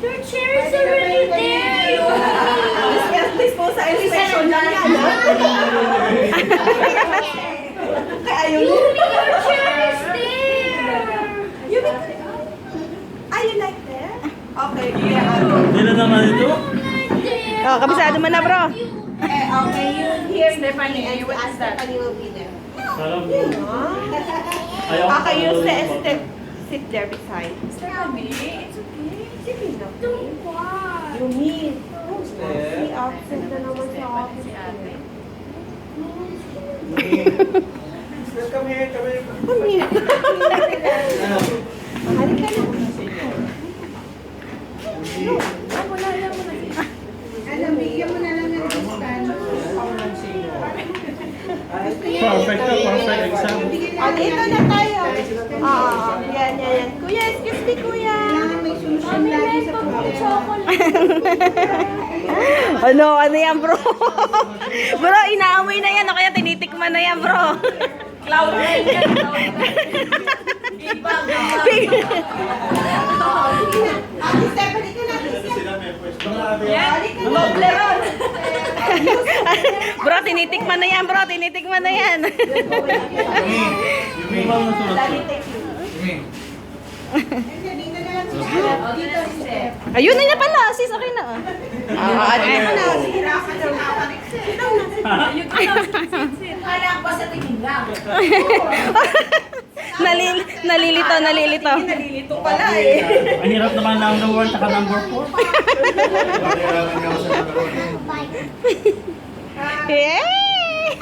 Your chair is already there. Please po sa section lang yan. Kaya ayaw niyo. Your chair is there. You like that? Okay, yeah. Hindi na naman ito. Oh, kabisado mo na, bro. Okay, you here, Stephanie, and Stephanie will be there. Sarap. Huh? Okay, you sit there beside. Stephanie, it's okay. Sige na. Don't cry. You mean? Si absent na naman sa office. Come here, come here. Halika na. Alam, bigyan mo na lang ng distance. Perfect na, perfect exam. Dito na tayo. Yan. Kuya, excuse me, kuya. Kailangan may solusyon Mami, lagi may sa pang problema. chocolate. Ano yan, bro? Bro, inaamoy na yan o kaya tinitikman na yan, bro. Cloud nine yan. Ate Stephanie ka na. Toblerone. Bro, tinitikman na yan, bro. Tinitikman na yan. Yung ibang nasulat ko. Dito na lang siya. Dito si Steph. Ayun na niya pala, sis. Okay na. Ano na? Hirapan na. Kala ko sa tingin lang. Nalilito. Nalilito pala eh. Ang hirap naman number 1 saka number 4. Yay!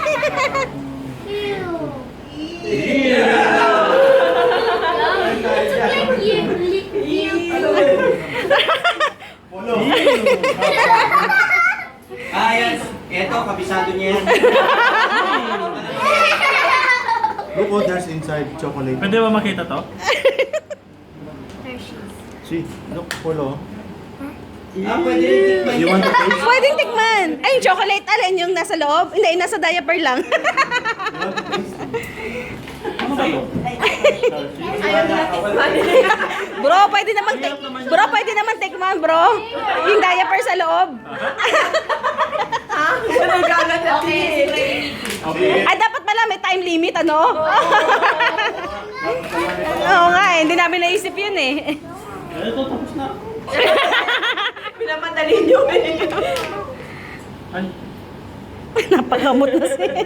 Ayan, eto, kabisado niya yan. Look what there's inside chocolate. Pwede ba makita to? See, look, Polo. Pwede rin tikman You want to taste? Pwedeng tikman. Ay, yung chocolate, alin yung nasa loob? Hindi, nasa diaper lang. Ano ba to? Bro, pwede naman tikman, bro. Yung diaper sa loob. Okay. Ay, dapat pala may time limit, ano? Oo nga, hindi namin naisip yun eh. Ito, tapos na. Pinamadali nyo eh. Ay, Napagamot na siya.